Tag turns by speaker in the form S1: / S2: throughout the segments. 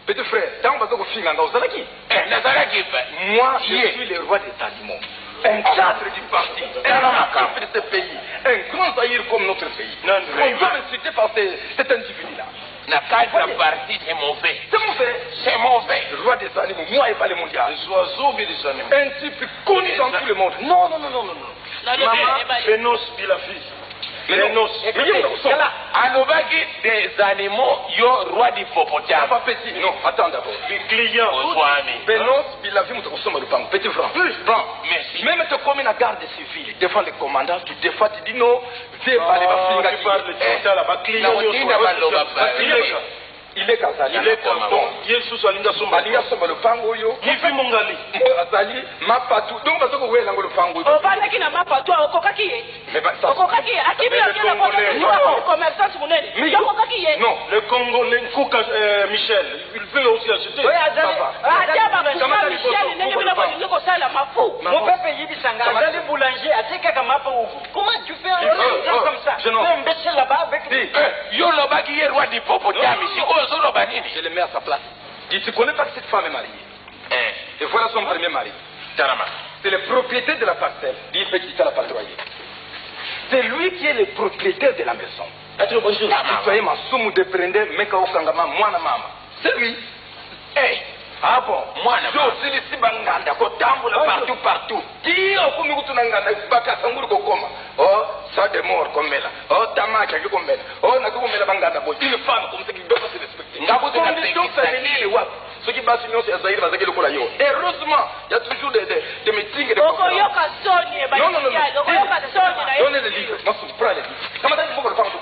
S1: Petit frère, tant que vous finissez dans Zaraki. Moi, je suis le roi des animaux. Un cadre du parti, un chef de ce pays, un grand zaïr comme notre pays. On doit m'insulter par cet individu-là.
S2: La cadre du parti, c'est mauvais.
S1: C'est mauvais.
S2: C'est mauvais.
S1: Le roi des animaux, moi et pas le mondial.
S2: Les oiseaux, mais les animaux.
S1: Un type connu dans tout le monde. Non.
S2: Maman, Fénos, Pilafi. Anobaki des animaux, yo roi d'hippopotame.
S1: Pas petit, non, attends d'abord.
S2: Les clients,
S1: Pénos, Pilafi, nous te consommons le pain. Petit franc. Prends.
S2: Merci.
S1: Même te comme une garde civile, défend les commandants, tu défends, tu dis non, tu parles de il est Kazali. Il est comme bon. Il est sous Alinga Somba. Alinga Somba le pango yo. Qui fait mon gali? Azali, ma patou. Donc, parce que vous voyez le pango.
S3: Oh, pas qui n'a pas patou, au kokaki.
S1: Mais ça.
S3: Au kokaki, à qui vient la commerçant sur mon aile. Mais au kokaki. Non,
S1: le Congolais, Kouka Michel, il veut aussi acheter.
S3: Oui, Azali. Ah, tiens, Michel, il n'est pas venu comme ça, la mafou. Mon père paye Bissanga. Azali boulanger, a dit que ma pauvre. Comment tu fais un comme ça? Je n'ai un bêcher là-bas avec.
S2: Yo, le bagui est roi d'hippopotame.
S1: Je le mets à sa place. Tu ne connais pas que cette femme est mariée. Et voilà son premier mari. C'est le propriétaire de la parcelle. Il peut quitter la patrouille. C'est lui qui est le propriétaire de la maison. Citoyen Masumu de prendre Mekao Kangama, moi na mama. C'est lui. Ah bon? Moi na mama. Je suis ici Banganda, Kotamboula partout. Qui a commis Kutunanganda, Bakasanguru Kokoma. Oh, ça de mort comme là. Oh, Tamaka comme là. Oh, Nakumela Banganda. Une femme comme ça qui doit se respecter. Condition féminine, ceux qui passent l'union, c'est Azaïr, Bazaki le Kolayo. Heureusement, il y a toujours des meetings et des conférences. Non. Donnez les livres. Moi, je prends les livres. Comment t'as dit pour le faire tout?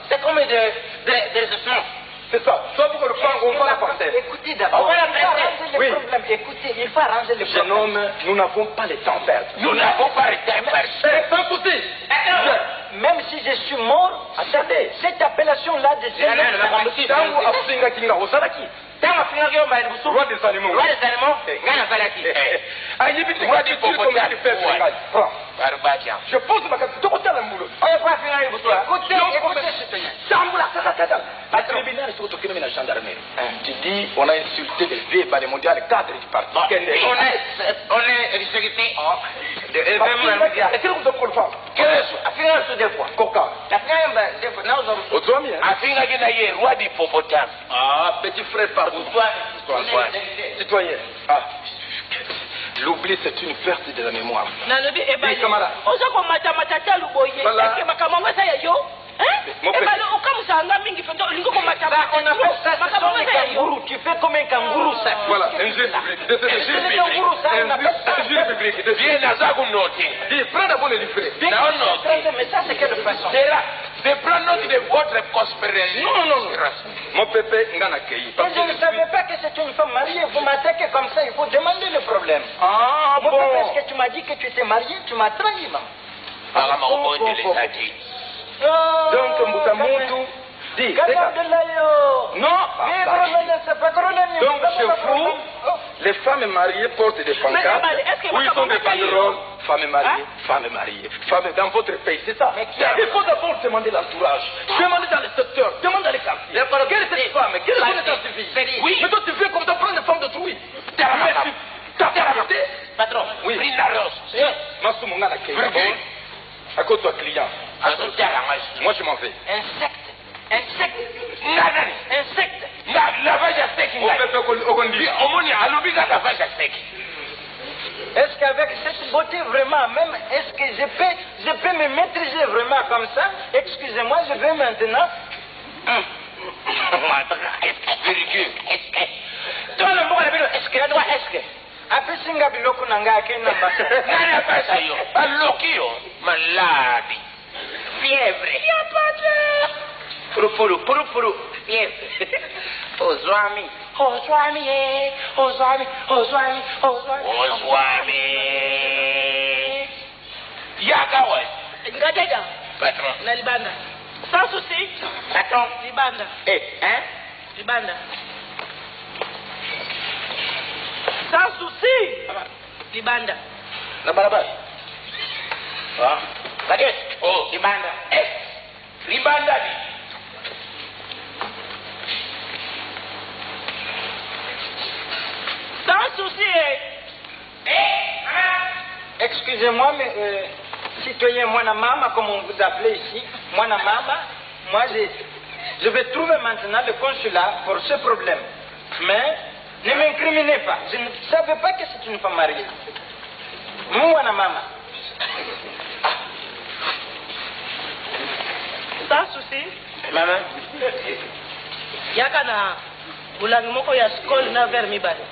S3: C'est comme des leçons.
S1: C'est ça. Soit pour le prendre, on va la partir.
S3: Écoutez d'abord. On va arranger le problème. Écoutez, il faut arranger le problème.
S1: Jeune homme, nous n'avons pas le temps perdre.
S2: Nous n'avons pas le temps perdre.
S1: Sans souci.
S3: Même si je suis mort, attendez, cette appellation-là de
S1: Roi des animaux. Je pose ma question. Tu dis, on a insulté les vieux par les mondiales, les cadres du parti.
S2: On est respecté.
S1: Est-ce que vous avez le faire?
S2: Roi d'hippopotame.
S1: Ah, petit frère, pardon. Citoyen. L'oubli, c'est une perte de la mémoire. Oui, camarade.
S3: Tu fais comme un kangourou, ça.
S1: Voilà, un jeu public.
S2: Viens à ça comme noter.
S1: Prends d'abord le livret.
S3: Mais ça, c'est quelle façon?
S2: De prendre note de votre conspiration.
S1: Non. Mon pépé, il a accueilli.
S3: Je ne savais pas que c'est une femme mariée. Vous m'attaquez comme ça, il faut demander le problème.
S1: Ah, bon.
S3: Est-ce que tu m'as dit que tu étais marié? Tu m'as trahi, maman.
S1: Donc, Moutamoudou dit. Non. Donc, chez vous, les femmes mariées portent des pancartes. Où ils sont des banderoles. Femmes mariées. Femmes dans votre pays, c'est ça. Il faut d'abord demander l'entourage. Demandez dans les secteurs, demandez dans les quartiers. Quelle est cette femme? Quelle est son état civil? Oui. Mais toi, tu fais comme ça, prendre des femmes d'autrui. T'as arrêté?
S2: Patron,
S1: oui.
S2: Pris la rose.
S1: Massoumanga n'a qu'à d'abord. À cause de toi, client. Moi, je m'en vais.
S3: Insecte.
S2: La vache à sec.
S3: Est-ce qu'avec cette beauté vraiment, même, est-ce que je peux me maîtriser vraiment comme ça? Excusez-moi, je vais maintenant. Toi, le mot, est-ce que? Après Singa Biloko Nanga,
S2: malade. Fièvre. Puru. Fièvre. Ozwami. Yakawa.
S3: Ngadega.
S2: Patron.
S3: Nalibanda. Sans souci.
S2: Patron.
S3: Libanda. Libanda. Sans souci. Libanda.
S1: La barabara.
S2: Oh, Libanda. Libanda.
S3: Sans souci. Excusez-moi, mais citoyen Mwanamama, comme on vous appelait ici, Mwanamama, moi je vais trouver maintenant le consulat pour ce problème. Mais ne m'incriminez pas. Je ne savais pas que c'est une femme mariée. Mwanamama.
S4: Sans souci.
S3: Maman.
S4: Yakana bulangi moko ya skol na vers mibale.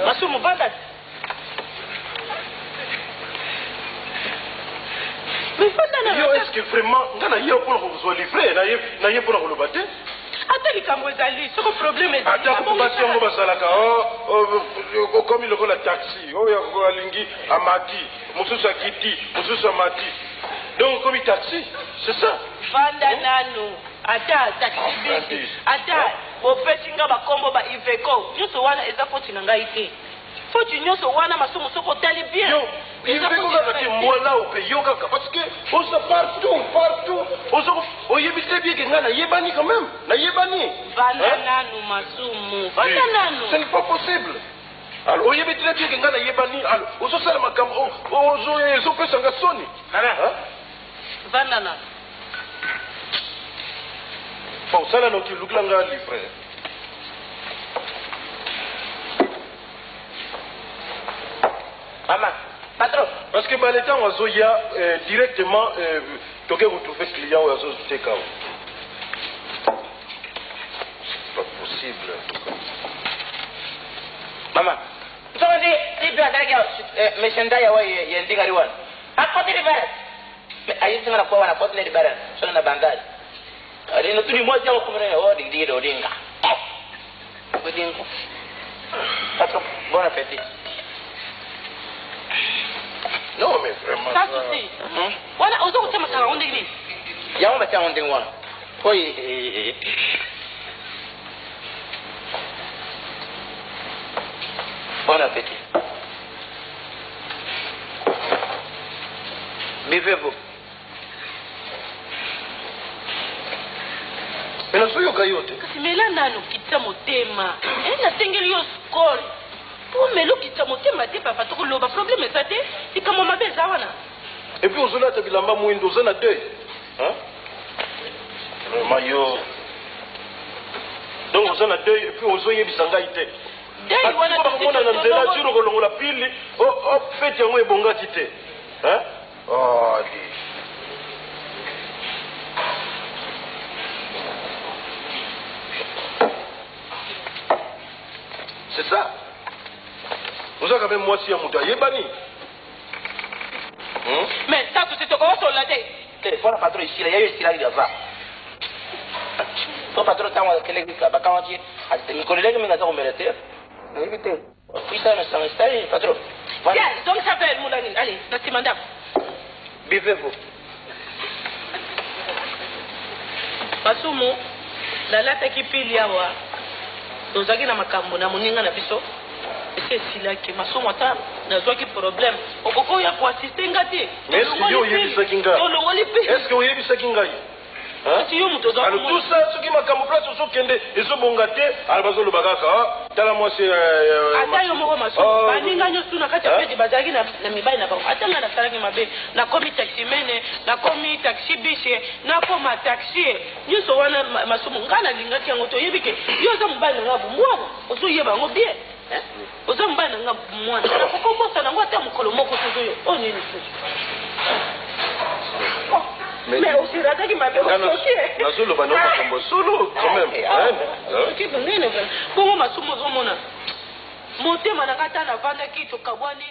S4: Masumu banda. Mais
S5: yo est-ce que vraiment ngana yo pour vous livrer na yo pour le battre?
S4: Ata likambo ezali, soko problème ezali.
S5: Ata ko battre ngo basalaka comme il la taxi, ya ko alingi amati, mususu akiti, mususu amati. Donc comme taxi, c'est ça.
S4: Vanda nanu, ata taxi bisi, ata bopetsinga bakombo ba Iveco. Nyonso wana eza foti na ngai te. Foti nyonso wana masumu soko tali bien.
S5: Iveco kaka te mwana opeyo kaka parce que on se partout. On yebite bien que ngana yebani quand même. Na yebani.
S4: Vanda nanu masumu. Vanda nanu.
S5: Ce n'est pas possible. Alors on yebite bien que ngana yebani. Alors on se sala makambo. On peut sanga soni.
S4: Vanda nanu.
S5: Bon, ça là, donc, il look là, livré.
S3: Maman, patron.
S5: Parce que bah, les temps, on a directement, tu peux retrouver client ou à take out. C'est pas possible.
S3: Maman, tu as dit, si tu as dit, mais c'est d'ailleurs, il y a un digariwan. À côté de Barat. Mais aïe, tu as quoi, à côté de Barat, sur la bandage. Alors, nous tous les mois, on commence à dire Odinga. Odinga. Patron, bon appétit.
S5: Non, mais vraiment.
S4: Sans souci. Voilà, on se retrouve à la église.
S3: Il y a un matin, on dit, oui. Bon appétit. Buvez-vous.
S5: Mais na soyo kayote.
S4: Kasi mela nanu kitsa motema. Na tengeli yo skol. Pour melo kitsa motema te papa to loba problème ça te. C'est comme ma belle zawana.
S5: Et puis ozona ta bilamba mwindo ozana deuil. Hein? Vraiment yo. Donc ozana deuil et puis ozoye bisanga ite.
S4: Deuil wana
S5: komona na nzela tiro kolongola pili. Oh fete yango ebongati te. Hein? Oh di. C'est ça. Vous avez quand même moi si un mouta yebani.
S4: Mais ça c'est quoi sur la tête?
S3: Téléphone à patron ici, il y a eu ici là il y a ça. Ton patron t'as moi quel est là quand tu as mes collègues mais n'as pas mérité. Évitez. Oui ça me semble style patron.
S4: Tiens, donc ça s'appelle Moulani. Allez, merci madame.
S3: Buvez-vous.
S4: Masumu, la lata kipili yawa. Tozaki na makambo na moninga na biso. C'est là que masumu ata na zwa ki problème. Okoko ya ko assister ngati.
S5: Mais est-ce que yo yebisa kinga? Est-ce que yo yebisa kinga? Hein? Alors tout ça, ce qui m'a camouflé, c'est ce qui est ce bon gâté, albazo le bagaka, tala moi c'est
S4: ata yo moko masumu. Baninga nyo suna kati ya bazaki na mibali na bango. Ata nga na salaki mabe, na komi taxi mene, na komi taxi bise, na koma taxi. Nyo so wana masumu ngana lingaki yango to yebike. Yo za mubali nga bumwana, ozo yeba ngo bien. Ozo mubali nga mwana. Na kokombosa na ngo ata mukolo moko tozo yo. O nini fuji. Mais aussi, là, qui m'a fait
S5: solo, solo, quand même.
S4: Bon, ma soumouzomona. Monter ma nakata na vanda qui to kabwani.